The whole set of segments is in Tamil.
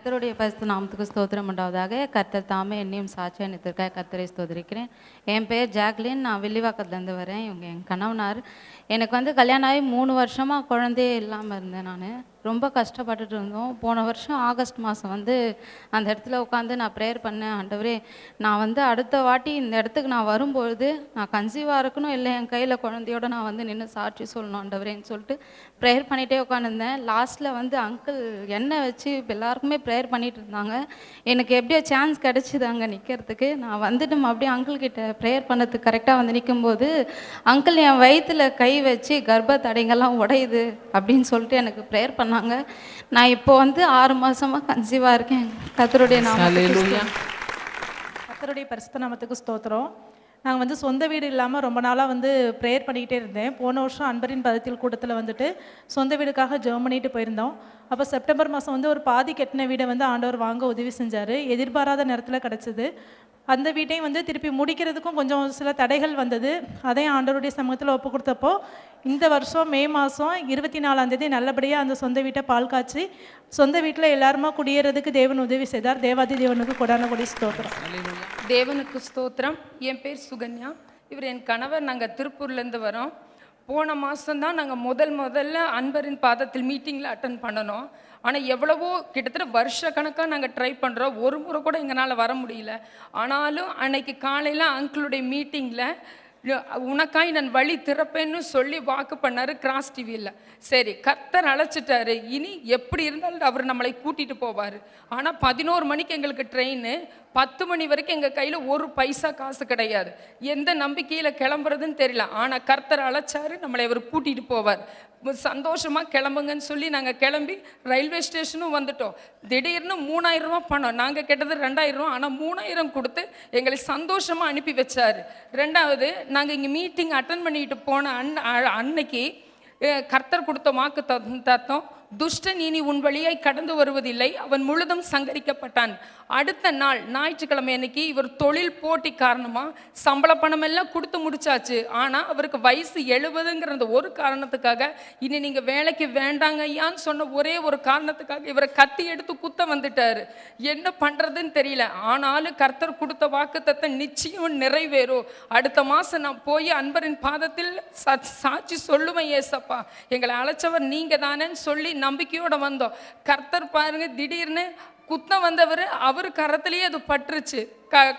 கர்த்தருடைய பரிசுத்த நாமத்துக்கு ஸ்தோத்திரம் உண்டாவதாக. கர்த்தர் தாமே என்னையும் சாட்சியாக நிறுத்திருக்கார். கர்த்தரை ஸ்தோத்திரிக்கிறேன். என் பேர் ஜாக்லின். நான் வில்லிவாக்கத்துலேருந்து வரேன். இவங்க என் கணவனார். எனக்கு வந்து கல்யாணம் ஆகி 3 வருஷமாக குழந்தையே இல்லாமல் இருந்தேன். நான் ரொம்ப கஷ்டப்பட்டுட்டு இருந்தோம். போன வருஷம் ஆகஸ்ட் மாதம் வந்து அந்த இடத்துல உட்காந்து நான் ப்ரேயர் பண்ணேன். ஆண்டவரே, நான் வந்து அடுத்த வாட்டி இந்த இடத்துக்கு நான் வரும்பொழுது நான் கன்சீவாக இருக்கணும், இல்லை என் கையில் குழந்தையோட நான் வந்து நின்று சாட்சி சொல்லணும் ஆண்டவரேன்னு சொல்லிட்டு ப்ரேயர் பண்ணிகிட்டே உட்காந்துருந்தேன். லாஸ்ட்டில் வந்து அங்கிள் எண்ணெய் வச்சு இப்போ எல்லாருக்குமே ப்ரேயர் பண்ணிகிட்டு இருந்தாங்க. எனக்கு எப்படியோ சான்ஸ் கிடச்சிது அங்கே நிற்கிறதுக்கு. நான் வந்துட்டு அப்படியே அங்கிள் கிட்ட ப்ரேயர் பண்ணதுக்கு கரெக்டாக வந்து நிற்கும்போது அங்கிள் என் வயிற்றில் கை வச்சு கர்ப்ப தடைங்கள்லாம் உடையுது அப்படின்னு சொல்லிட்டு எனக்கு ப்ரேயர் பண்ணாங்க. நான் இப்போ வந்து 6 மாதமாக கன்சீவாக இருக்கேன். கர்த்தருடைய பரிசுத்த நாமத்துக்கு ஸ்தோத்திரம். நாங்கள் வந்து சொந்த வீடு இல்லாமல் ரொம்ப நாளாக வந்து ப்ரேயர் பண்ணிக்கிட்டே இருந்தேன். போன வருஷம் அன்பரின் பதத்தில் கூட்டத்தில் வந்துட்டு சொந்த வீடுக்காக ஜெபம் பண்ணிட்டு போயிருந்தோம். அப்போ செப்டம்பர் மாதம் வந்து ஒரு பாதி கட்டின வீடை வந்து ஆண்டவர் வாங்க உதவி செஞ்சார். எதிர்பாராத நேரத்தில் கிடச்சிது. அந்த வீட்டையும் வந்து திருப்பி முடிக்கிறதுக்கும் கொஞ்சம் சில தடைகள் வந்தது. அதையும் ஆண்டவருடைய சமூகத்தில் ஒப்பு கொடுத்தப்போ இந்த வருஷம் மே மாதம் 24ஆம் தேதி நல்லபடியாக அந்த சொந்த வீட்டை பால் காய்ச்சி சொந்த வீட்டில் எல்லாருமா குடியேறதுக்கு தேவன் உதவி செய்தார். தேவாதி தேவனுக்கு கொடான கொடி ஸ்தோத்திரம். தேவனுக்கு ஸ்தோத்திரம். என் பேர் சுகன்யா. இவர் என் கணவர். நாங்கள் திருப்பூர்லேருந்து வரோம். போன மாதம்தான் நாங்கள் முதல்ல அன்பரின் பாதத்தில் மீட்டிங்கில் அட்டன் பண்ணணும். ஆனால் எவ்வளவோ கிட்டத்தட்ட வருஷ கணக்காக நாங்கள் ட்ரை பண்ணுறோம். ஒரு முறை கூட எங்களால் வர முடியல. ஆனாலும் அன்னைக்கு காலையில் அங்கிளுடைய மீட்டிங்கில் உனக்காய் நான் வழி திறப்பேன்னு சொல்லி வாக்கு பண்ணார் கிராஸ் டிவியில். சரி, கர்த்தர் அழைச்சிட்டாரு. இனி எப்படி இருந்தாலும் அவர் நம்மளை கூட்டிகிட்டு போவார். ஆனால் 11 மணிக்கு எங்களுக்கு ட்ரெயின். 10 மணி வரைக்கும் எங்கள் கையில் ஒரு பைசா காசு கிடையாது. எந்த நம்பிக்கையில் கிளம்புறதுன்னு தெரியல. ஆனால் கர்த்தர் அழைச்சாரு, நம்மளை அவர் கூட்டிகிட்டு போவார். சந்தோஷமாக கிளம்புங்கன்னு சொல்லி நாங்கள் கிளம்பி ரயில்வே ஸ்டேஷனும் வந்துட்டோம். திடீர்னு 3000 ரூபா பணம், நாங்கள் கேட்டது 2000 ரூபா, ஆனால் 3000 கொடுத்து எங்களை சந்தோஷமாக அனுப்பி வச்சார். ரெண்டாவது, நாங்கள் இங்கே மீட்டிங் அட்டன் பண்ணிட்டு போன அன்னைக்கு கர்த்தர் கொடுத்த வாக்கு தத்தம், துஷ்டன் இனி உன் வழியாய் கடந்து வருவதில்லை, அவன் முழுதும் சங்கரிக்கப்பட்டான். அடுத்த நாள் ஞாயிற்றுக்கிழமை அன்னைக்கு இவர் தொழில் போட்டி காரணமாக சம்பள பணம் எல்லாம் கொடுத்து முடிச்சாச்சு. ஆனால் அவருக்கு வயசு 70ங்கிற அந்த ஒரு காரணத்துக்காக இனி நீங்கள் வேலைக்கு வேண்டாங்க ஐயான்னு சொன்ன ஒரே ஒரு காரணத்துக்காக இவரை கத்தி எடுத்து குத்த வந்துட்டார். என்ன பண்ணுறதுன்னு தெரியல. ஆனாலும் கர்த்தர் கொடுத்த வாக்குத்தத்தை நிச்சயம் நிறைவேறும். அடுத்த மாதம் நான் போய் அன்பரின் பாதத்தில் சாட்சி சொல்லுவேன். ஏசப்பா, எங்களை அழைச்சவர் நீங்கள் தானேன்னு சொல்லி நம்பிக்கையோட வந்தோம். கர்த்தர் பாருங்க, திடீர்னு குத்தம் வந்தவர் அவர் கரத்திலேயே அது பற்றுச்சு.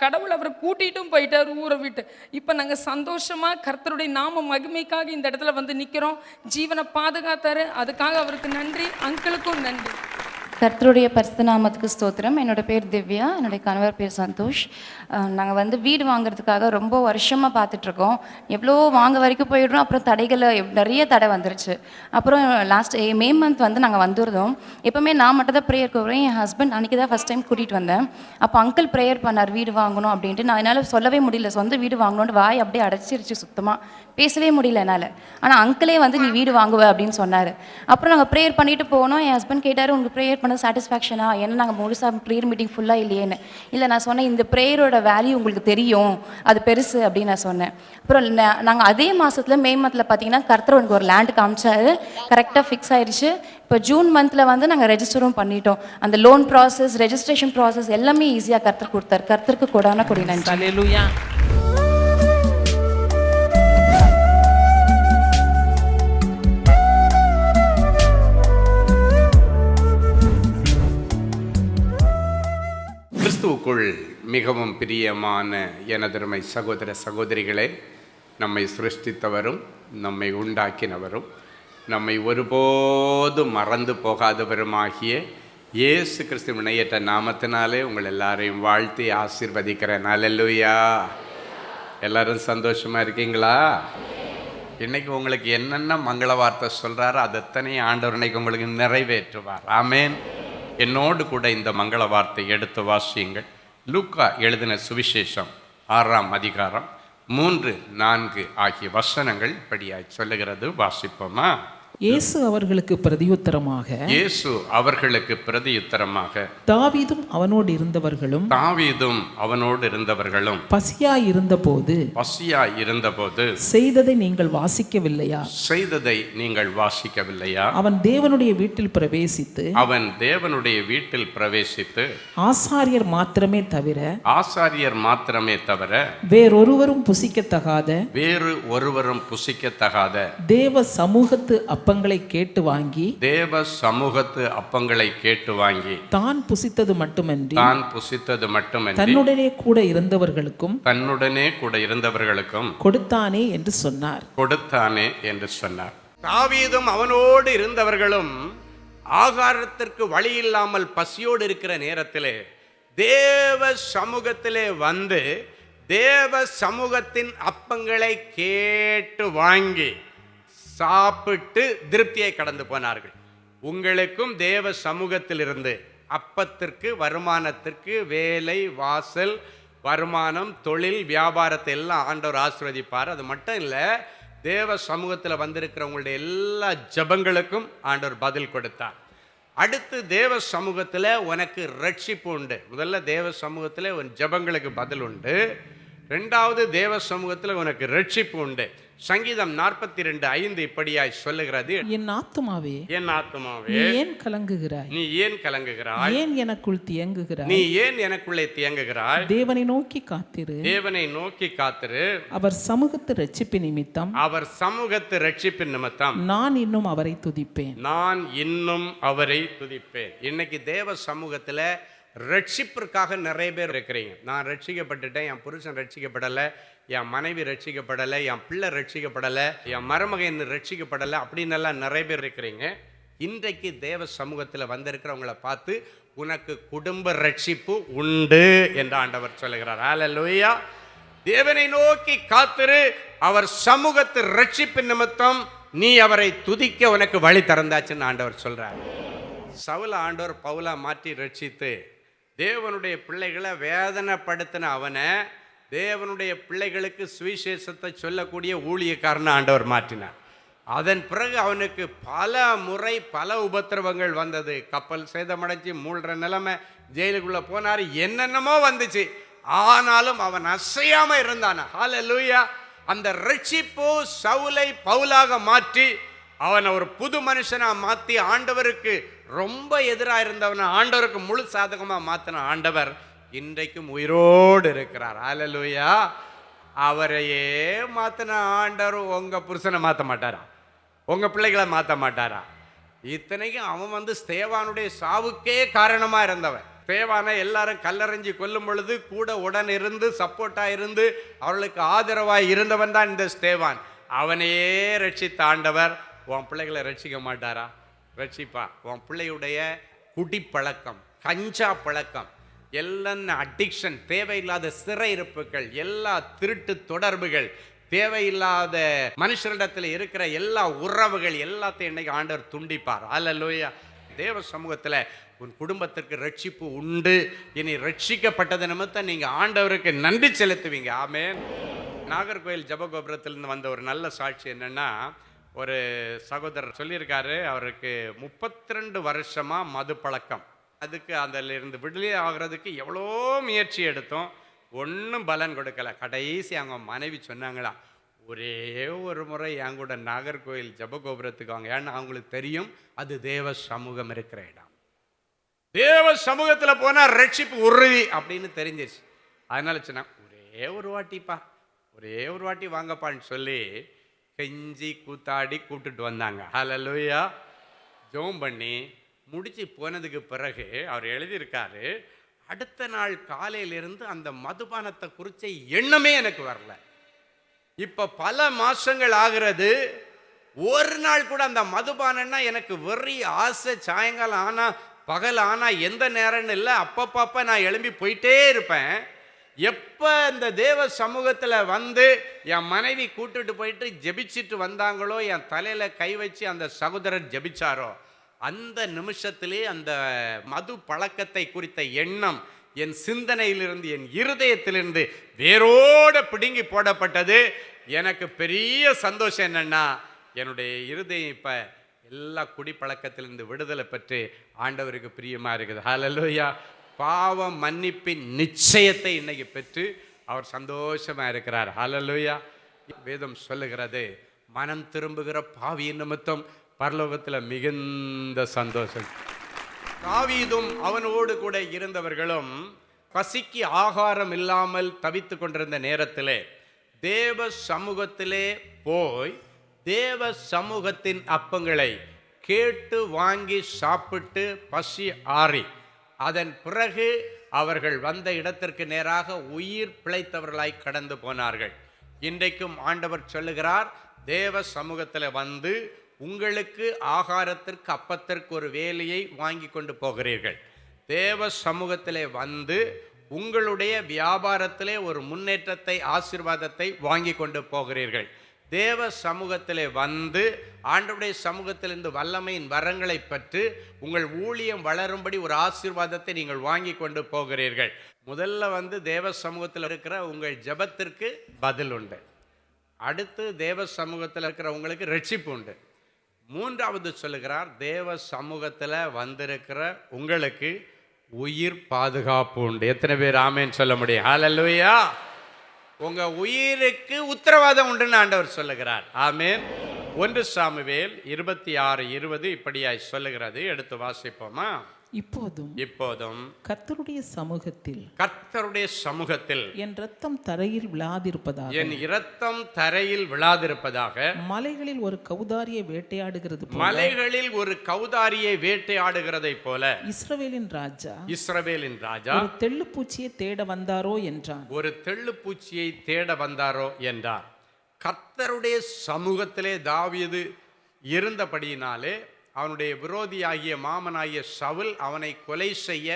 கடவுள் அவரை கூட்டிட்டும் போயிட்டார் ஊரை விட்டு. இப்போ நாங்கள் சந்தோஷமாக கர்த்தருடைய நாம மகிமைக்காக இந்த இடத்துல வந்து நிற்கிறோம். ஜீவனை பாதுகாத்தாரு, அதுக்காக அவருக்கு நன்றி. அங்கிளுக்கும் நன்றி. கர்த்தருடைய பரிசுத்த நாமத்துக்கு ஸ்தோத்திரம். என்னோடய பேர் திவ்யா, என்னுடைய கணவர் பேர் சந்தோஷ். நாங்கள் வந்து வீடு வாங்குறதுக்காக ரொம்ப வருஷமாக பார்த்துட்ருக்கோம். எவ்வளோ வாங்க வரைக்கும் போயிடுறோம். அப்புறம் தடைகளை நிறைய தடை வந்துருச்சு. அப்புறம் லாஸ்ட் மே மந்த் வந்து நாங்கள் வந்துருந்தோம். எப்போவுமே நான் மட்டும் தான் ப்ரேயருக்கு வருவேன். என் ஹஸ்பண்ட் அன்றைக்கி தான் ஃபஸ்ட் டைம் கூட்டிகிட்டு வந்தேன். அப்போ அங்கிள் ப்ரேயர் பண்ணார் வீடு வாங்கணும் அப்படின்ட்டு. நான் என்னால் சொல்லவே முடியல, சொந்த வீடு வாங்கணும்னு வாய் அப்படியே அடைச்சிருச்சு, சுத்தமாக பேசவே முடியல என்னால். ஆனால் அங்கிளே வந்து நீ வீடு வாங்குவ அப்படின்னு சொன்னார். அப்புறம் நாங்கள் ப்ரேயர் பண்ணிட்டு போனோம். என் ஹஸ்பண்ட் கேட்டார், உங்களுக்கு ப்ரேயர் பண்ண சாட்டிஸ்ஃபேக்ஷனா? ஏன்னா நாங்கள் முழுசாக ப்ரேயர் மீட்டிங் ஃபுல்லாக இல்லையேன்னு. இல்லை, நான் சொன்னேன் இந்த ப்ரேயரோட வேல்யூ உங்களுக்கு தெரியும், அது பெருசு அப்படின்னு நான் சொன்னேன். அப்புறம் நாங்கள் அதே மாதத்தில் மே மந்தில் பார்த்தீங்கன்னா கர்த்தர் எனக்கு ஒரு லேண்டு காமிச்சாரு. கரெக்டாக ஃபிக்ஸ் ஆயிடுச்சு. இப்போ ஜூன் மந்தில் வந்து நாங்கள் ரெஜிஸ்டரும் பண்ணிட்டோம். அந்த லோன் ப்ராசஸ், ரெஜிஸ்ட்ரேஷன் ப்ராசஸ் எல்லாமே ஈஸியாக கர்த்தர் கொடுத்தார். கர்த்தருக்கு கொடான கொடி நன்றி. அல்லேலூயா. கிறிஸ்துவுக்குள் மிகவும் பிரியமான எனதருமை சகோதர சகோதரிகளே, நம்மை சிருஷ்டித்தவரும் நம்மை உண்டாக்கினவரும் நம்மை ஒருபோதும் மறந்து போகாதவருமாகிய இயேசு கிறிஸ்து இணையற்ற நாமத்தினாலே உங்கள் எல்லாரையும் வாழ்த்தி ஆசீர்வதிக்கிறேன். அல்லேலூயா. எல்லாரும் சந்தோஷமாக இருக்கீங்களா? இன்றைக்கி உங்களுக்கு என்னென்ன மங்கள வார்த்தை சொல்கிறாரோ அதத்தனை ஆண்டவர் இன்னைக்கு உங்களுக்கு நிறைவேற்றுவார். ஆமேன். என்னோடு கூட இந்த மங்கள வார்த்தை எடுத்து வாசியுங்கள். லூக்கா எழுதின சுவிசேஷம் 6ஆம் அதிகாரம் 3, 4 ஆகிய வசனங்கள் படியாய் சொல்லுகிறது. வாசிப்போமா? இயேசு அவர்களுக்கு பிரதியுத்தரமாக இயேசு அவர்களுக்கு பிரதியுத்தரமாக தாவீதும் அவனோடு இருந்தவர்களும் தாவீதும் அவனோடு இருந்தவர்களும் பசியாய் இருந்தபோது பசியாய் இருந்தபோது செய்ததை நீங்கள் வாசிக்கவில்லையா? செய்ததை நீங்கள் வாசிக்கவில்லையா? அவன் தேவனுடைய வீட்டில் பிரவேசித்து அவன் தேவனுடைய வீட்டில் பிரவேசித்து ஆசாரியர் மாத்திரமே தவிர ஆசாரியர் மாத்திரமே தவிர வேறொருவரும் புசிக்கத்தகாத வேறு ஒருவரும் புசிக்கத்தகாத தேவ சமூகத்து அப்பங்களை கேட்டு வாங்கி தேவ சமூகத்து அப்பங்களை கேட்டு வாங்கி தான் புசித்தது மட்டுமன்றி தான் புசித்தது மட்டுமன்றி தன்னுடனே கூட இருந்தவர்களுக்கும் தன்னுடனே கூட இருந்தவர்களுக்கும் கொடுத்தானே என்று சொன்னார். கொடுத்தானே என்று சொன்னார். தாவீதும் அவனோடு இருந்தவர்களும் ஆகாரத்திற்கு வழி இல்லாமல் பசியோடு இருக்கிற நேரத்திலே தேவ சமூகத்திலே வந்து தேவ சமூகத்தின் அப்பங்களை கேட்டு வாங்கி சாப்பிட்டு திருப்தியை கடந்து போனார்கள். உங்களுக்கும் தேவ சமூகத்திலிருந்து அப்பத்திற்கு, வருமானத்திற்கு, வேலை, வாசல், வருமானம், தொழில், வியாபாரத்தை எல்லாம் ஆண்டவர் ஆசீர்வதிப்பார். அது மட்டும் இல்லை, தேவ சமூகத்தில் வந்திருக்கிறவங்களுடைய எல்லா ஜபங்களுக்கும் ஆண்டவர் பதில் கொடுத்தார். அடுத்து தேவ சமூகத்தில் உனக்கு ரட்சிப்பு உண்டு. முதல்ல தேவ சமூகத்தில் உன் ஜபங்களுக்கு பதில் உண்டு. ரெண்டாவது தேவ சமூகத்தில் உனக்கு ரட்சிப்பு உண்டு. சங்கீதம் 42:5 இப்படியாய் சொல்லுகிறது, என் ஆத்துமாவே என் ஆத்துமாவே நீ ஏன் கலங்குகிறாய்? நீ ஏன் கலங்குகிறாய்? ஏன் எனக்குள் தியங்குகிறாய்? நீ ஏன் எனக்குள்ளே தியங்குகிறாய்? தேவனை நோக்கி காத்திரு, தேவனை நோக்கி காத்திரு. அவர் சமூகத்து ரட்சிப்பு நிமித்தம் அவர் சமூகத்து ரட்சிப்பின் நிமித்தம் நான் இன்னும் அவரை துதிப்பேன். நான் இன்னும் அவரை துதிப்பேன். இன்னைக்கு தேவ சமூகத்தில் ரட்சிப்பிற்காக நிறைய பேர் இருக்கிறீங்க. நான் ரட்சிக்கப்பட்டுட்டேன், என் புருஷன் ரட்சிக்கப்படலை, என் மனைவி ரட்சிக்கப்படலை, என் பிள்ளை ரட்சிக்கப்படலை, என் மருமகன் ரட்சிக்கப்படலை அப்படின்னு எல்லாம் நிறைய பேர் இருக்கிறீங்க. இன்றைக்கு தேவ சமூகத்தில் வந்திருக்கிறவங்களை பார்த்து உனக்கு குடும்ப ரட்சிப்பு உண்டு என்று ஆண்டவர் சொல்லுகிறார். ஹல்லேலூயா. தேவனை நோக்கி காத்திரு, அவர் சமூகத்து ரட்சிப்பு நிமித்தம் நீ அவரை துதிக்க உனக்கு வழி திறந்தாச்சுன்னு ஆண்டவர் சொல்றார். சவுல ஆண்டவர் பவுலா மாற்றி ரட்சித்து தேவனுடைய பிள்ளைகளை வேதனைப்படுத்தின அவனை தேவனுடைய பிள்ளைகளுக்கு சுவிசேஷத்தை சொல்லக்கூடிய ஊழியக்காரனை ஆண்டவர் மாற்றினார். அதன் பிறகு அவனுக்கு பல முறை பல உபத்திரவங்கள் வந்தது. கப்பல் சேதமடைஞ்சு மூழ்கிற நிலைமை, ஜெயிலுக்குள்ளே போனார், என்னென்னமோ வந்துச்சு. ஆனாலும் அவன் அசையாம இருந்தான். ஹல்லேலூயா. அந்த ரட்சிப்பு சவுலை பவுலாக மாற்றி அவனை ஒரு புது மனுஷனாக மாற்றி ஆண்டவருக்கு ரொம்ப எதிராக இருந்தவனை ஆண்டவருக்கு முழு சாதகமாக மாற்றின ஆண்டவர் இன்றைக்கும் உயிரோடு இருக்கிறார். ஹல்லேலூயா. அவரையே மாற்றின ஆண்டவர் உங்கள் புருஷனை மாற்ற மாட்டாரா? உங்கள் பிள்ளைகளை மாற்ற மாட்டாரா? இத்தனைக்கும் அவன் வந்து ஸ்தேவானுடைய சாவுக்கே காரணமாக இருந்தவன். ஸ்தேவானை எல்லாரும் கல்லறைஞ்சி கொல்லும் பொழுது கூட உடன் இருந்து சப்போர்ட்டாக இருந்து அவர்களுக்கு ஆதரவாக இருந்தவன் தான் இந்த ஸ்தேவான். அவனையே ரட்சித்த ஆண்டவர் உன் பிள்ளைகளை ரட்சிக்க மாட்டாரா? ரட்சிப்பா. உன் பிள்ளையுடைய குடிப்பழக்கம், கஞ்சா பழக்கம், எல்லாம் அடிக்ஷன், தேவையில்லாத சிறையிருப்புகள், எல்லா திருட்டு தொடர்புகள், தேவையில்லாத மனுஷரிடத்தில் இருக்கிற எல்லா உறவுகள் எல்லாத்தையும் இன்னைக்கு ஆண்டவர் துண்டிப்பார். ஹல்லேலூயா. தேவ சமூகத்தில் உன் குடும்பத்திற்கு ரட்சிப்பு உண்டு. இனி ரட்சிக்கப்பட்டது நிமித்தம் நீங்கள் ஆண்டவருக்கு நன்றி செலுத்துவீங்க. ஆமென். நாகர்கோயில் ஜபகோபுரத்திலிருந்து வந்த ஒரு நல்ல சாட்சி என்னன்னா, ஒரு சகோதரர் சொல்லியிருக்காரு, அவருக்கு 32 வருஷமாக மது பழக்கம். அதுக்கு அதிலிருந்து விடுதலை ஆகிறதுக்கு எவ்வளோ முயற்சி எடுத்தோம், ஒன்றும் பலன் கொடுக்கல. கடைசி அவங்க மனைவி சொன்னாங்களா, ஒரே ஒரு முறை என் கூட நாகர்கோயில் ஜபகோபுரத்துக்கு வாங்க, ஏன்னா அவங்களுக்கு தெரியும் அது தேவ சமூகம் இருக்கிற இடம், தேவ சமூகத்தில் போனால் ரட்சிப்பு உறுதி அப்படின்னு தெரிஞ்சிருச்சு. அதனால சொன்னா ஒரே ஒரு வாட்டிப்பா, ஒரே ஒரு வாட்டி வாங்கப்பான்னு சொல்லி கெஞ்சி கூத்தாடி கூப்பிட்டுட்டு வந்தாங்க. ஹல்லேலூயா. ஜெபம் பண்ணி முடிச்சு போனதுக்கு பிறகு அவர் எழுதியிருக்காரு, அடுத்த நாள் காலையிலிருந்து அந்த மதுபானத்தை குறித்த எண்ணமே எனக்கு வரல. இப்போ பல மாசங்கள் ஆகிறது, ஒரு நாள் கூட அந்த மதுபானம்னா எனக்கு வெறி ஆசை. சாயங்காலம் ஆனால் பகல் ஆனால் எந்த நேரம்னு இல்லை, அப்பப்போ நான் எழும்பி போயிட்டே இருப்பேன். எப்போ இந்த தேவ சமூகத்தில் வந்து என் மனைவி கூட்டுட்டு போயிட்டு ஜெபிச்சுட்டு வந்தாங்களோ, என் தலையில் கை வச்சு அந்த சகோதரர் ஜெபிச்சாரோ, அந்த நிமிஷத்திலே அந்த மது பழக்கத்தை குறித்த எண்ணம் என் சிந்தனையிலிருந்து, என் இருதயத்திலிருந்து வேரோட பிடுங்கி போடப்பட்டது. எனக்கு பெரிய சந்தோஷம் என்னன்னா, என்னுடைய இருதயம் இப்போ எல்லா குடிப்பழக்கத்திலிருந்து விடுதலை பெற்று ஆண்டவருக்கு பிரியமாக இருக்குது. ஹல்லேலூயா. பாவ மன்னிப்பின் நிச்சயத்தை இன்னைக்கு பெற்று அவர் சந்தோஷமாக இருக்கிறார். ஹல்லேலூயா. வேதம் சொல்லுகிறது, மனம் திரும்புகிற பாவியின் நிமித்தம் பரலோகத்தில் மிகுந்த சந்தோஷம். தாவீதும் அவனோடு கூட இருந்தவர்களும் பசிக்கு ஆகாரம் இல்லாமல் தவித்து கொண்டிருந்த நேரத்திலே தேவ சமூகத்திலே போய் தேவ சமூகத்தின் அப்பங்களை கேட்டு வாங்கி சாப்பிட்டு பசி ஆறி அதன் பிறகு அவர்கள் வந்த இடத்திற்கு நேராக உயிர் பிழைத்தவர்களாய் கடந்து போனார்கள். இன்றைக்கும் ஆண்டவர் சொல்லுகிறார், தேவ சமூகத்தில் வந்து உங்களுக்கு ஆகாரத்திற்கு அப்பத்திற்கு ஒரு வேலையை வாங்கி கொண்டு போகிறீர்கள். தேவ சமூகத்திலே வந்து உங்களுடைய வியாபாரத்திலே ஒரு முன்னேற்றத்தை ஆசீர்வாதத்தை வாங்கி கொண்டு போகிறீர்கள். தேவ சமூகத்திலே வந்து ஆண்டவருடைய சமூகத்திலிருந்து வல்லமையின் வரங்களை பெற்று உங்கள் ஊழியம் வளரும்படி ஒரு ஆசீர்வாதத்தை நீங்கள் வாங்கி கொண்டு போகிறீர்கள். முதல்ல வந்து தேவ சமூகத்தில் இருக்கிற உங்கள் ஜெபத்திற்கு பதில் உண்டு. அடுத்து தேவ சமூகத்தில் இருக்கிற உங்களுக்கு ரட்சிப்பு உண்டு. மூன்றாவது சொல்லுகிறார், தேவ சமூகத்தில் வந்திருக்கிற உங்களுக்கு உயிர் பாதுகாப்பு உண்டு. எத்தனை பேர் ஆமேன்னு சொல்ல முடியும்? ஹல்லேலூயா. உங்க உயிருக்கு உத்தரவாதம் உண்டுன்னு ஆண்டவர் சொல்லுகிறார். ஆமேன். 1 சாமுவேல் 26:20 இப்படியாய் சொல்லுகிறது. எடுத்து வாசிப்போமா? இப்போதும் கர்த்தருடைய சமூகத்தில் என் இரத்தம் தரையில் விழாதிருப்பதாக மலைகளில் ஒரு கௌதாரியை வேட்டையாடுகிறதை போல இஸ்ரவேலின் ராஜா ஒரு தெள்ளுப்பூச்சியை தேட வந்தாரோ என்றார். கர்த்தருடைய சமூகத்திலே தாவீது இருந்தபடியினாலே அவனுடைய விரோதியாகிய மாமனாகிய சவுல் அவனை கொலை செய்ய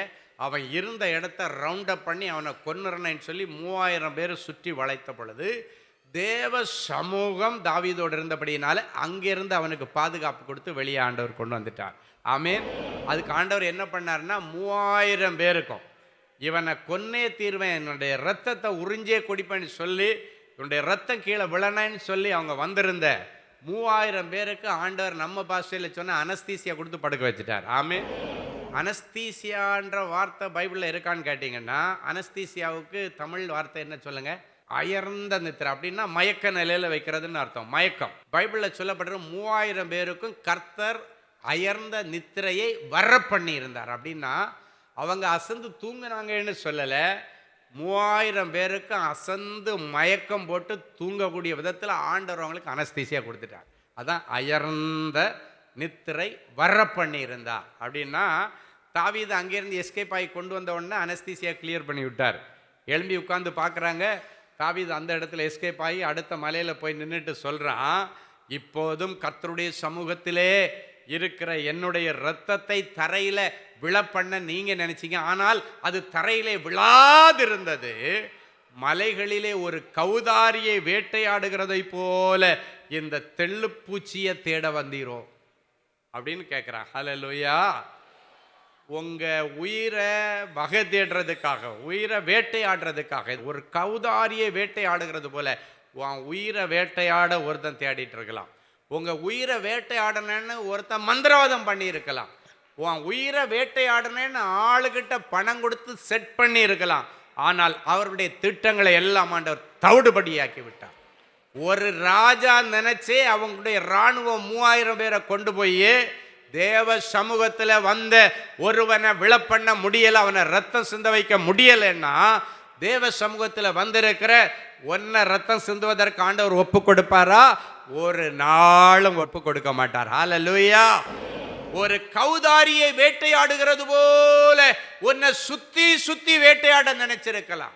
அவன் இருந்த இடத்த ரவுண்ட் அப் பண்ணி அவனை கொன்னுறனேன்னு சொல்லி 3000 பேர் சுற்றி வளைத்த பொழுது தேவ சமூகம் தாவீதோடு இருந்தபடியினால அங்கிருந்து அவனுக்கு பாதுகாப்பு கொடுத்து வெளியே ஆண்டவர் கொண்டு வந்துட்டார். ஆமேன். அதுக்கு ஆண்டவர் என்ன பண்ணார்னா 3000 பேருக்கும் இவனை கொன்னே தீர்வேன், என்னுடைய ரத்தத்தை உறிஞ்சே குடிப்பேன்னு சொல்லி இவனுடைய ரத்தம் கீழே விழனேன்னு சொல்லி அவங்க வந்திருந்த 3000 பேருக்கு ஆண்டவர் நம்ம பாஷையில் சொன்ன அனஸ்தீசியா கொடுத்து படுக்க வச்சுட்டார். ஆமே. அனஸ்தீசியான்ற வார்த்தை பைபிளில் இருக்கான்னு கேட்டிங்கன்னா, அனஸ்தீசியாவுக்கு தமிழ் வார்த்தை என்ன சொல்லுங்க? அயர்ந்த நித்திரை. அப்படின்னா மயக்க நிலையில் வைக்கிறதுன்னு அர்த்தம். மயக்கம். பைபிளில் சொல்லப்படுற 3000 பேருக்கும் கர்த்தர் அயர்ந்த நித்திரையை வர பண்ணி இருந்தார். அப்படின்னா அவங்க அசந்து தூங்கினாங்கன்னு சொல்லலை, 3000 பேருக்கு அசந்து மயக்கம் போட்டு தூங்கக்கூடிய விதத்தில் ஆண்டவர் அவங்களுக்கு அனஸ்தீசியா கொடுத்துட்டார். அதான் அயர்ந்த நித்திரை வர பண்ணி இருந்தார். அப்படின்னா தாவீது அங்கேருந்து எஸ்கேப் ஆகி கொண்டு வந்த உடனே அனஸ்தீசியா கிளியர் பண்ணி விட்டார். எழும்பி உட்காந்து பார்க்குறாங்க, தாவீது அந்த இடத்துல எஸ்கேப் ஆகி அடுத்த மலையில் போய் நின்றுட்டு சொல்கிறான், இப்போதும் கர்த்தருடைய சமூகத்திலே இருக்கிற என்னுடைய இரத்தத்தை தரையில் விழப்பண்ண நீங்க நினைச்சீங்க, ஆனால் அது தரையிலே விழாதிருந்தது. மலைகளிலே ஒரு கௌதாரியை வேட்டையாடுகிறதை போல இந்த தெள்ளுப்பூச்சியை தேட வந்தீரோ அப்படின்னு கேட்குறான். ஹல்லேலூயா. உங்க உயிரை வகை தேடுறதுக்காக, உயிரை வேட்டையாடுறதுக்காக ஒரு கௌதாரியை வேட்டையாடுகிறது போல உன் உயிரை வேட்டையாட ஒருத்தன் தேடிட்டு இருக்கலாம். உங்க உயிரை வேட்டையாடணுன்னு ஒருத்தன் மந்திரவாதம் பண்ணி இருக்கலாம். உன் உயிரை வேட்டையாடனேன்னு ஆளுகிட்ட பணம் கொடுத்து செட் பண்ணி இருக்கலாம். ஆனால் அவருடைய திட்டங்களை எல்லாம் ஆண்டவர் தவிடுபடியாக்கி விட்டார். ஒரு ராஜா நினைச்சே அவங்களுடைய இராணுவம் 3000 பேரை கொண்டு போய் தேவ சமூகத்தில் வந்த ஒருவனை விழப்பண்ண முடியலை, அவனை ரத்தம் சிந்த வைக்க முடியலைன்னா தேவ சமூகத்தில் வந்திருக்கிற ஒன்ன ரத்தம் சிந்துவதற்கு ஆண்டவர் ஒப்பு கொடுப்பாரா? ஒரு நாளும் ஒப்பு கொடுக்க மாட்டார். ஹல்லேலூயா. ஒரு கௌதாரியை வேட்டையாடுகிறது போல உன்னை சுத்தி சுத்தி வேட்டையாட நினைச்சிருக்கலாம்.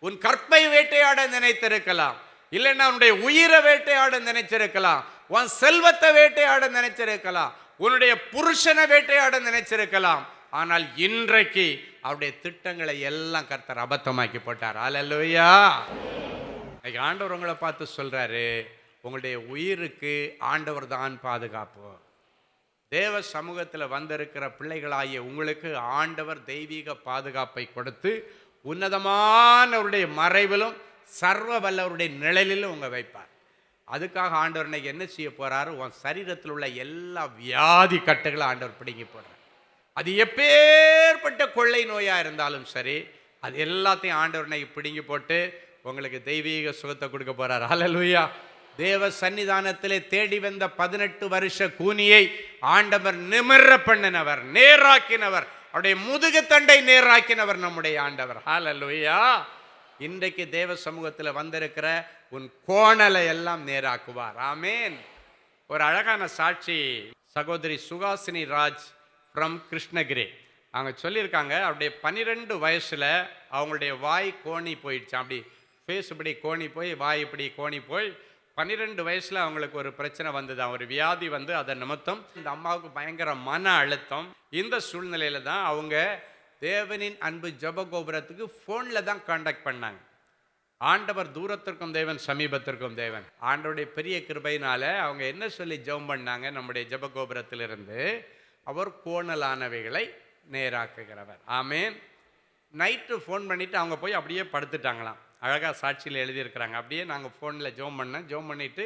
உன் கற்பை வேட்டையாட நினைத்திருக்கலாம், இல்லைன்னா உன்னுடைய உயிரை வேட்டையாட நினைச்சிருக்கலாம், உன் செல்வத்தை வேட்டையாட நினைச்சிருக்கலாம், உன்னுடைய புருஷனை வேட்டையாட நினைச்சிருக்கலாம். ஆனால் இன்றைக்கு அவருடைய திட்டங்களை எல்லாம் கர்த்தர் அபத்தமாக்கி போட்டார். ஹல்லேலூயா. இன்னைக்கு ஆண்டவர் உங்களை பார்த்து சொல்றாரு, உங்களுடைய உயிருக்கு ஆண்டவர் தான் பாதுகாப்பு. தேவ சமூகத்தில் வந்திருக்கிற பிள்ளைகளாகிய உங்களுக்கு ஆண்டவர் தெய்வீக பாதுகாப்பை கொடுத்து உன்னதமானவருடைய மறைவிலும் சர்வ வல்லவருடைய நிழலிலும் உங்க வைப்பார். அதுக்காக ஆண்டவர் இன்னைக்கு என்ன செய்ய போறாரு? உன் சரீரத்தில் உள்ள எல்லா வியாதி கட்டுகளை ஆண்டவர் பிடுங்கி போடுறார். அது எப்பேற்பட்ட கொள்ளை நோயா இருந்தாலும் சரி, அது எல்லாத்தையும் ஆண்டவர் இன்னைக்கு பிடுங்கி போட்டு உங்களுக்கு தெய்வீக சுகத்தை கொடுக்க போறார். ஹல்லேலூயா. தேவ சன்னிதானத்திலே தேடி வந்த 18 வருஷ கூனியை ஆண்டவர் நிமிர பண்ணினவர், நேராக்கினவர், அவருடைய முதுகு தண்டை நேராக்கினவர் நம்முடைய ஆண்டவர். ஹல்லேலூயா. இன்றைக்கு தேவ சமூகத்தில் வந்திருக்கிற உன் கோணலை எல்லாம் நேராக்குவார். ஆமேன். ஒரு அழகான சாட்சி சகோதரி சுகாசினி ராஜ் ஃப்ரம் கிருஷ்ணகிரி. அவங்க சொல்லியிருக்காங்க, அவருடைய 12 வயசில் அவங்களுடைய வாய் கோணி போயிடுச்சு. அப்படி ஃபேஸ் இப்படி கோணி போய் வாய் இப்படி கோணி போய் 12 வயசில் அவங்களுக்கு ஒரு பிரச்சனை வந்தது, ஒரு வியாதி வந்து அதன் நிமித்தம் இந்த அம்மாவுக்கு பயங்கர மன அழுத்தம். இந்த சூழ்நிலையில் தான் அவங்க தேவனின் அன்பு ஜெப கோபுரத்துக்கு ஃபோனில் தான் காண்டாக்ட் பண்ணாங்க. ஆண்டவர் தூரத்திற்கும் தேவன், சமீபத்திற்கும் தேவன். ஆண்டவருடைய பெரிய கிருபையினால அவங்க என்ன சொல்லி ஜெபம் பண்ணாங்க? நம்முடைய ஜெப கோபுரத்திலிருந்து, அவர் கோணலானவைகளை நேராக்குகிறவர். ஆமேன். நைட்டு ஃபோன் பண்ணிவிட்டு அவங்க போய் அப்படியே படுத்துட்டாங்களாம். அழகாக சாட்சியில் எழுதியிருக்கிறாங்க. அப்படியே நாங்கள் ஃபோனில் ஜெபம் பண்ணிவிட்டு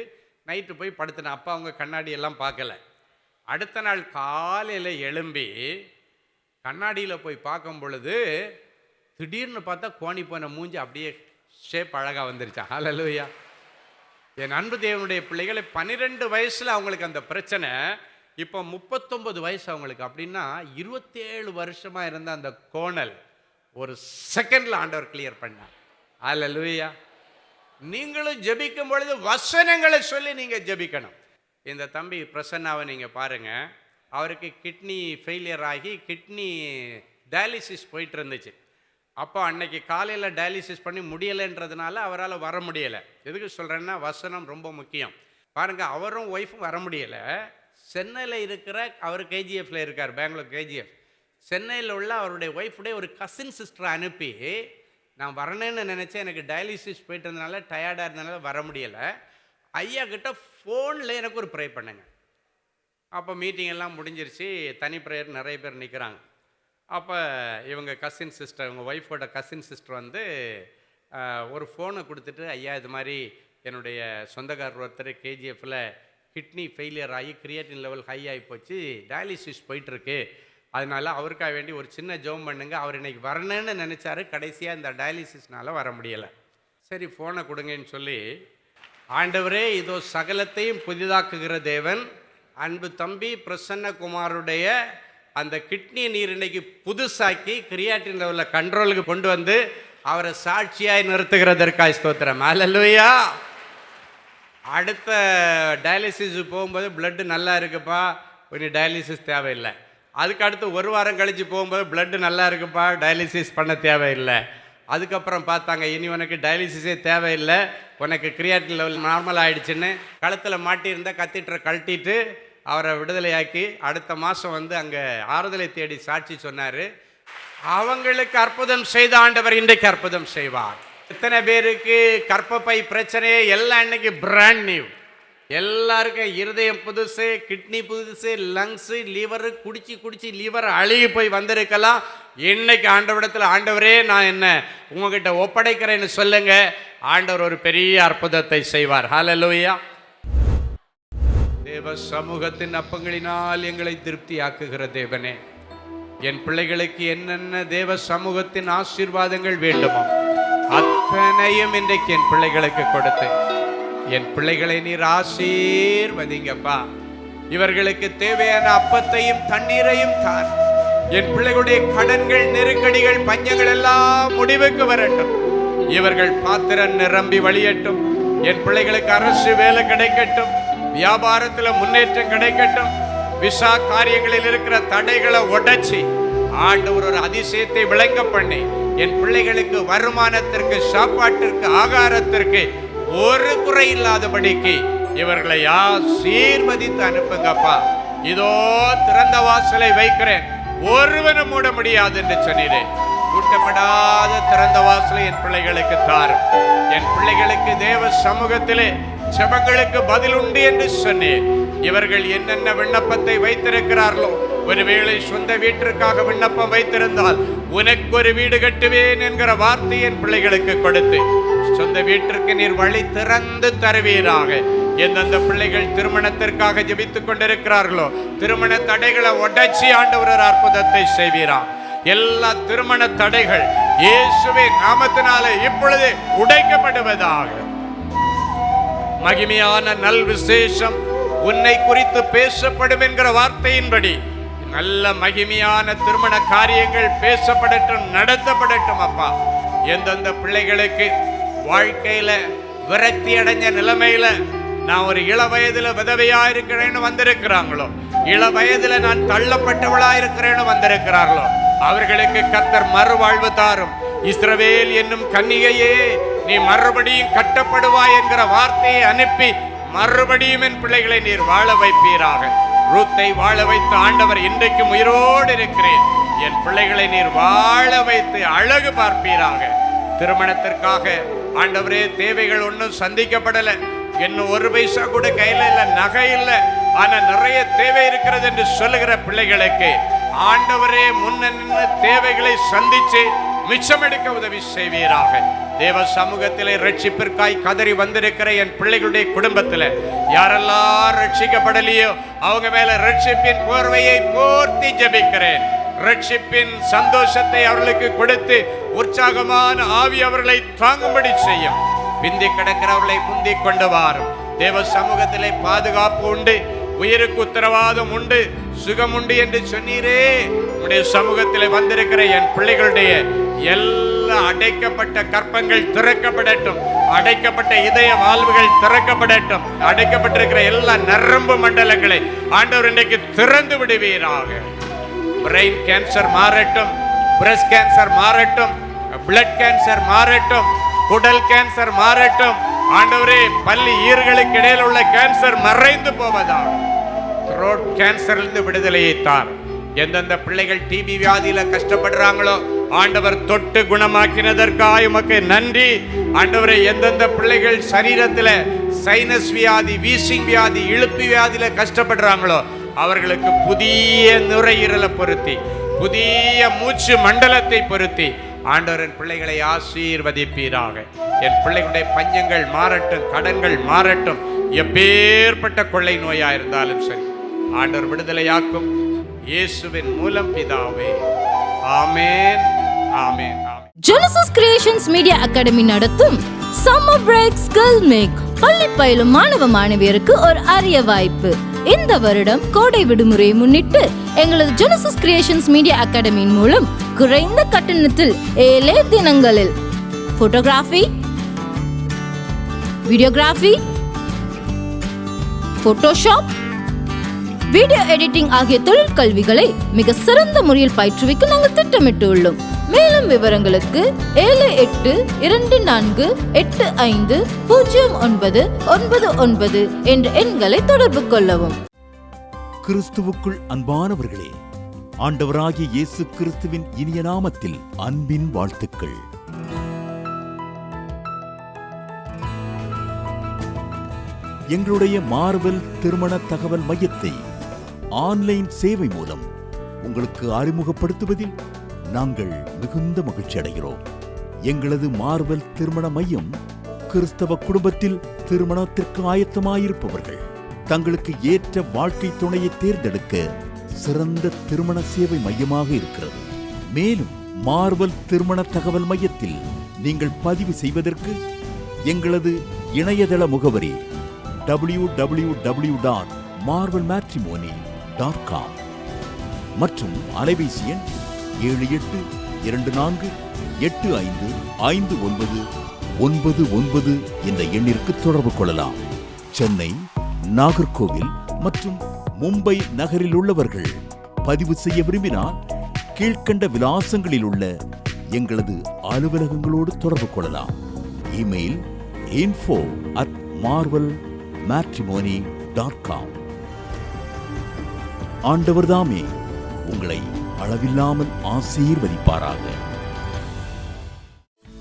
நைட்டு போய் படுத்துனேன். அப்போ அவங்க கண்ணாடியெல்லாம் பார்க்கல. அடுத்த நாள் காலையில் எழும்பி கண்ணாடியில் போய் பார்க்கும் பொழுது திடீர்னு பார்த்தா கோணி போன மூஞ்சி அப்படியே ஷேப் அழகாக வந்துருச்சா. ஹல்லேலூயா. என் அன்பு தேவனுடைய பிள்ளைகளை 12 வயசில் அவங்களுக்கு அந்த பிரச்சனை, இப்போ 39 வயசு அவங்களுக்கு. அப்படின்னா 27 வருஷமாக இருந்த அந்த கோணல் ஒரு செகண்டில் ஆண்டவர் கிளியர் பண்ணார். ஹல்லேலூயா. நீங்களும் ஜெபிக்கும் பொழுது வசனங்களை சொல்லி நீங்கள் ஜெபிக்கணும். இந்த தம்பி பிரசன்னாவை நீங்கள் பாருங்கள், அவருக்கு கிட்னி ஃபெயிலியர் ஆகி கிட்னி டயாலிசிஸ் போயிட்டு இருந்துச்சு. அப்போ அன்னைக்கு காலையில் டயாலிசிஸ் பண்ணி முடியலைன்றதுனால அவரால் வர முடியலை. எதுக்கு சொல்கிறேன்னா, வசனம் ரொம்ப முக்கியம். பாருங்கள், அவரும் ஒய்ஃபும் வர முடியலை. சென்னையில் இருக்கிற அவர் கேஜிஎஃப்ல இருக்கார், பெங்களூர் கேஜிஎஃப். சென்னையில் உள்ள அவருடைய ஒய்ஃபுடைய ஒரு கசின் சிஸ்டரை அனுப்பி, நான் வரணுன்னு நினச்சேன், எனக்கு டயாலிசிஸ் போயிட்டு இருந்தனால டயர்டாக இருந்தனால வர முடியலை, ஐயா கிட்ட ஃபோனில் எனக்கு ஒரு ப்ரே பண்ணுங்க. அப்போ மீட்டிங் எல்லாம் முடிஞ்சிருச்சு, தனி ப்ரேயர் நிறைய பேர் நிற்கிறாங்க. அப்போ இவங்க கசின் சிஸ்டர், இவங்க ஒய்ஃபோட கசின் சிஸ்டர் வந்து ஒரு ஃபோனை கொடுத்துட்டு, ஐயா இது மாதிரி என்னுடைய சொந்தக்காரர் ஒருத்தர் கேஜிஎஃப்பில் கிட்னி ஃபெயிலியர் ஆகி கிரியேட்டின் லெவல் ஹை ஆகி போச்சு, டயாலிசிஸ் போயிட்டுருக்கு, அதனால அவருக்காக வேண்டி ஒரு சின்ன ஜெபம் பண்ணுங்க. அவர் இன்னைக்கு வரணுன்னு நினச்சாரு, கடைசியாக இந்த டயாலிசிஸ்னால வர முடியலை. சரி ஃபோனை கொடுங்கன்னு சொல்லி, ஆண்டவரே இதோ சகலத்தையும் புதிதாக்குகிற தேவன், அன்பு தம்பி பிரசன்னகுமாருடைய அந்த கிட்னி நீர் இன்னைக்கு புதுசாக்கி கிரியாட்டின் லெவலில் கண்ட்ரோலுக்கு கொண்டு வந்து அவரை சாட்சியாய் நிறுத்துகிறதற்காய் ஸ்தோத்திரம். ஹல்லேலூயா. அடுத்த டயாலிசிஸ் போகும்போது பிளட்டு நல்லா இருக்குப்பா, ஒரு டயாலிசிஸ் தேவையில்லை. அதுக்கு அடுத்து ஒரு வாரம் கழித்து போகும்போது பிளட்டு நல்லா இருக்குப்பா, டயாலிசிஸ் பண்ண தேவையில்லை. அதுக்கப்புறம் பார்த்தாங்க, இனி உனக்கு டயாலிசிஸே தேவையில்லை, உனக்கு கிரியாட்டின் லெவல் நார்மல் ஆகிடுச்சின்னு கழுத்தில் மாட்டியிருந்த கத்திட்டரை கழட்டிட்டு அவரை விடுதலையாக்கி அடுத்த மாதம் வந்து அங்கே ஆறுதலை தேடி சாட்சி சொன்னார். அவங்களுக்கு அற்புதம் செய்த ஆண்டவர் இன்றைக்கு அற்புதம் செய்வார். எத்தனை பேருக்கு கர்ப்பப்பை பிரச்சனையே எல்லாம் இன்னைக்கு பிராண்ட் நியூ. எல்லாருக்கும் இருதயம் புதுசு, கிட்னி புதுசு, லங்ஸு, லிவரு, குடிச்சு லிவர் அழுகி போய் வந்திருக்கலாம். இன்னைக்கு ஆண்டவரிடத்தில், ஆண்டவரே நான் என்ன உங்ககிட்ட ஒப்படைக்கிறேன்னு சொல்லுங்க, ஆண்டவர் ஒரு பெரிய அற்புதத்தை செய்வார். ஹல்லேலூயா. தேவ சமூகத்தின் அப்பங்களினால் எங்களை திருப்தியாக்குகிற தேவனே, என் பிள்ளைகளுக்கு என்னென்ன தேவ சமூகத்தின் ஆசீர்வாதங்கள் வேண்டுமோ அத்தனையும் இன்றைக்கு என் பிள்ளைகளுக்கு கொடுத்து, என் பிள்ளைகளை நீர் ஆசீர்வதிங்கப்பா. இவர்களுக்கு தேவையான அப்பத்தையும் தண்ணீரையும் தான். என் பிள்ளைகளுடைய கடன்கள், நெருக்கடிகள், பஞ்சங்கள் எல்லாம் முடிவுக்கு வரட்டும். இவர்கள் பாத்திரம் நிரம்பி வழியட்டும். என் பிள்ளைகளுக்கு அரசு வேலை கிடைக்கட்டும், வியாபாரத்தில் முன்னேற்றம் கிடைக்கட்டும். விசா காரியங்களில் இருக்கிற தடைகளை உடைச்சி ஆண்டவர் ஒரு அதிசயத்தை விளங்க பண்ணி என் பிள்ளைகளுக்கு வருமானத்திற்கு, சாப்பாட்டிற்கு, ஆகாரத்திற்கு ஒரு குறை இல்லாதபடிக்கு இவர்களை ஆசீர்வதித்து அனுப்புங்கப்பா. இதோ திறந்த வாசலை வைக்கிறேன், ஒருவனும் மூட முடியாது என்று சொன்னீரேன். கூட்டப்படாத திறந்த வாசலை என் பிள்ளைகளுக்கு தாரும். என் பிள்ளைகளுக்கு தேவ சமூகத்திலே ஜெபங்களுக்கு பதில் உண்டு என்று சொன்னேன். இவர்கள் என்னென்ன விண்ணப்பத்தை வைத்திருக்கிறார்களோ, ஒருவேளை சொந்த வீட்டிற்காக விண்ணப்பம் வைத்திருந்தால் உனக்கு ஒரு வீடு கட்டுவேன் என்கிற வார்த்தையின் பிள்ளைகளுக்கு கொடுத்து சொந்த வீட்டிற்கு நீர் வழி திறந்து தருவீராக. எந்தெந்த பிள்ளைகள் திருமணத்திற்காக ஜெபித்துக் கொண்டிருக்கிறார்களோ, திருமண தடைகளை உடைச்சி ஆண்டவர் ஒரு அற்புதத்தை செய்வீராக. எல்லா திருமண தடைகள் இயேசுவின் நாமத்தினாலே இப்பொழுது உடைக்கப்படுவதாக. மகிமையான நல் விசேஷம் உன்னை குறித்து பேசப்படும் என்கிற வார்த்தையின்படி நல்ல மகிமையான திருமண காரியங்கள் பேசப்படட்டும், நடத்தப்படட்டும். அப்பா, எந்தெந்த பிள்ளைகளுக்கு வாழ்க்கையில விரக்தி அடைஞ்ச நிலைமையில நான் ஒரு இள வயதுல விதவையா இருக்கிறேன்னு வந்திருக்கிறாங்களோ, இள வயதுல நான் தள்ளப்பட்டவளா இருக்கிறேன்னு வந்திருக்கிறார்களோ, அவர்களுக்கு கர்த்தர் மறுவாழ்வு தாரும். இஸ்ரவேல் என்னும் கன்னிகையே, நீ மறுபடியும் கட்டப்படுவாய் என்கிற வார்த்தையை அனுப்பி மறுபடியும் என் பிள்ளைகளை நீர் வாழ வைப்பீராக. ரூத்தை வாழ வைத்த ஆண்டவர் இன்றைக்கும் உயிரோடு இருக்கிறேன். என் பிள்ளைகளை நீர் வாழ வைத்து அழகு பார்ப்பீராக. திருமணத்திற்காக ஆண்டவரே தேவைகள் ஒன்றும் சந்திக்கப்படல, இன்னும் ஒரு பைசா கூட கையில இல்ல, நகை இல்லை, ஆனா நிறைய தேவை இருக்கிறது என்று சொல்லுகிற பிள்ளைகளுக்கு ஆண்டவரே முன்ன தேவைகளை சந்திச்சு மிச்சமெடுக்க உதவி செய்வீராக. தேவ சமூகத்திலே ரட்சிப்பிற்காய் கதறி வந்திருக்கிற என் பிள்ளைகளுடைய குடும்பத்தில் யாரெல்லாம் ரட்சிக்கப்படலையோ அவங்க மேல ரட்சிப்பின் போர்வையை போர்த்தி ஜெபிக்கிறேன். ரட்சிப்பின் சந்தோஷத்தை அவர்களுக்கு கொடுத்து உற்சாகமான ஆவி அவர்களை தாங்கும்படி செய்யும். பிந்தி கிடக்கிறவர்களை முந்தி கொண்டு வாரும். தேவ சமூகத்திலே பாதுகாப்பு உண்டு, உயிருக்கு உத்தரவாதம் உண்டு, சுகம் உண்டு என்று சொன்னீரே. உடைய சமூகத்திலே வந்திருக்கிற என் பிள்ளைகளுடைய எல்லா அடைக்கப்பட்ட கற்பங்கள் திறக்கப்படட்டும், அடைக்கப்பட்ட இதய வாழ்வுகள் திறக்கப்படட்டும், அடைக்கப்பட்டிருக்கிற எல்லா நரம்பு மண்டலங்களை ஆண்டவர் இன்றைக்கு திறந்து விடுவீராக. பிரெயின் கேன்சர் மாறட்டும், பிரஸ்ட் கேன்சர் மாறட்டும், பிளட் கேன்சர் மாறட்டும், குடல் கேன்சர் மாறட்டும். ஆண்டவரே, பல்லி ஈர்களுக்கு இடையில் உள்ள கேன்சர் மறைந்து போவதாக. த்ரோட் கேன்சரிலிருந்து விடுதலையை தார். எந்தெந்த பிள்ளைகள் டிபி வியாதியில கஷ்டப்படுறாங்களோ ஆண்டவர் தொட்டு குணமாக்கினதற்காக உமக்கு நன்றி. ஆண்டவரே, எந்தெந்த பிள்ளைகள் சரீரத்துல சைனஸ் வியாதி, வீசிங் வியாதி, இழுப்பு வியாதியில கஷ்டப்படுறாங்களோ அவர்களுக்கு புதிய நுரையீரலை பொருத்தி, புதிய மூச்சு மண்டலத்தை பொருத்தி ஆண்டவரின் பிள்ளைகளை ஆசீர்வதிப்பீராக. என் பிள்ளைகளுடைய பஞ்சங்கள் மாறட்டும், கடன்கள் மாறட்டும். எப்பேற்பட்ட கொள்ளை நோயா இருந்தாலும் சரி ஆண்டவர் விடுதலையாக்கும். இயேசுவின் மூலம் பிதாவே, ஆமென், ஆமென், ஆமென். ஜெனசிஸ் கிரியேஷன்ஸ் மீடியா அகாடமி நடத்தும் சம்மர் பிரேக் ஸ்கில் மேக் பள்ளி பயிலும் மாணவ மாணவியருக்கு ஒரு அரிய வாய்ப்பு. இந்த வருடம் கோடை விடுமுறையை முன்னிட்டு எங்களது ஜெனசிஸ் கிரியேஷன்ஸ் மீடியா அகாடமியின் மூலம் குறைந்த கட்டணத்தில் 7 தினங்களில் photography, videography, Photoshop, video editing ஆகிய தொழில் கல்விகளை மிக சிறந்த முறையில் பயிற்றுவிக்க நாங்கள் திட்டமிட்டு உள்ளோம். மேலும் விவரங்களுக்கு 7824850999 என்ற எண்களை தொடர்பு கொள்ளவும். கிறிஸ்துவுக்குள் அன்பானவர்களே, ஆண்டவராகிய இயேசு கிறிஸ்துவின் இனிய நாமத்தில் அன்பின் வாழ்த்துக்கள். எங்களுடைய மார்வெல் திருமண தகவல் மையத்தை ஆன்லைன் சேவை மூலம் உங்களுக்கு அறிமுகப்படுத்துவதில் நாங்கள் மிகுந்த மகிழ்ச்சி அடைகிறோம். எங்களது மார்வெல் திருமண மையம் கிறிஸ்தவ குடும்பத்தில் திருமணத்திற்கு ஆயத்தமாயிருப்பவர்கள் தங்களுக்கு ஏற்ற வாழ்க்கை துணையை தேர்ந்தெடுக்க சிறந்த திருமண சேவை மையமாக இருக்கிறது. மேலும் மார்வெல் திருமண தகவல் மையத்தில் நீங்கள் பதிவு செய்வதற்கு எங்களது இணையதள முகவரி www.marvelmatrimony.com மற்றும் அலைபேசி எண் 7824855999 என்ற எண்ணிற்கு தொடர்பு கொள்ளலாம். சென்னை, நாகர்கோவில் மற்றும் மும்பை நகரில் உள்ளவர்கள் பதிவு செய்ய விரும்பினால் கீழ்கண்ட விலாசங்களில் உள்ள எங்களது அலுவலகங்களோடு தொடர்பு கொள்ளலாம். Email info@marvelmatrimony.com. ஆண்டவர்தாமே உங்களை அளவில்லாமல் ஆசீர்வதிப்பாராக.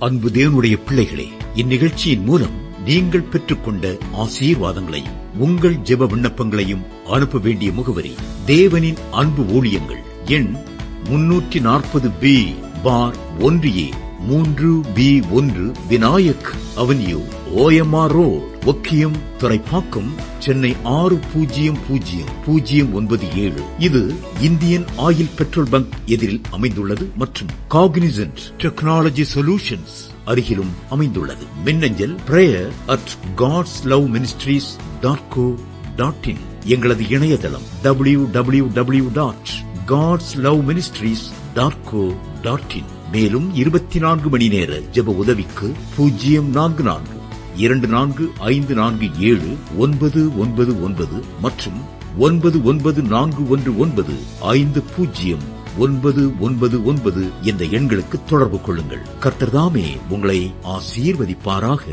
அன்பு தேவனுடைய பிள்ளைகளே, இந்நிகழ்ச்சியின் மூலம் நீங்கள் பெற்றுக்கொண்ட ஆசீர்வாதங்களை உங்கள் ஜெப விண்ணப்பங்களையும் அனுப்ப வேண்டிய முகவரி தேவனின் அன்பு ஊழியங்கள், எண் 340B பார் 1A 3B1 Vinayak avenue, OMR road, Okkiyam, Thoraipakkam, Chennai 600097. இது இந்தியன் ஆயில் பெட்ரோல் பங்க் எதிரில் அமைந்துள்ளது மற்றும் காக்னிசன்ட் டெக்னாலஜி சொல்யூஷன்ஸ் அருகிலும் அமைந்துள்ளது. மின்னஞ்சல் prayer@godsloveministries.co.in. எங்களது இணையதளம் www.godsloveministries.co.in. மேலும் 24 மணி நேர ஜெப உதவிக்கு 04454479999 மற்றும் 9941950999 என்ற எண்களுக்கு தொடர்பு கொள்ளுங்கள். கர்த்தர் தாமே உங்களை ஆசீர்வதிப்பாராக.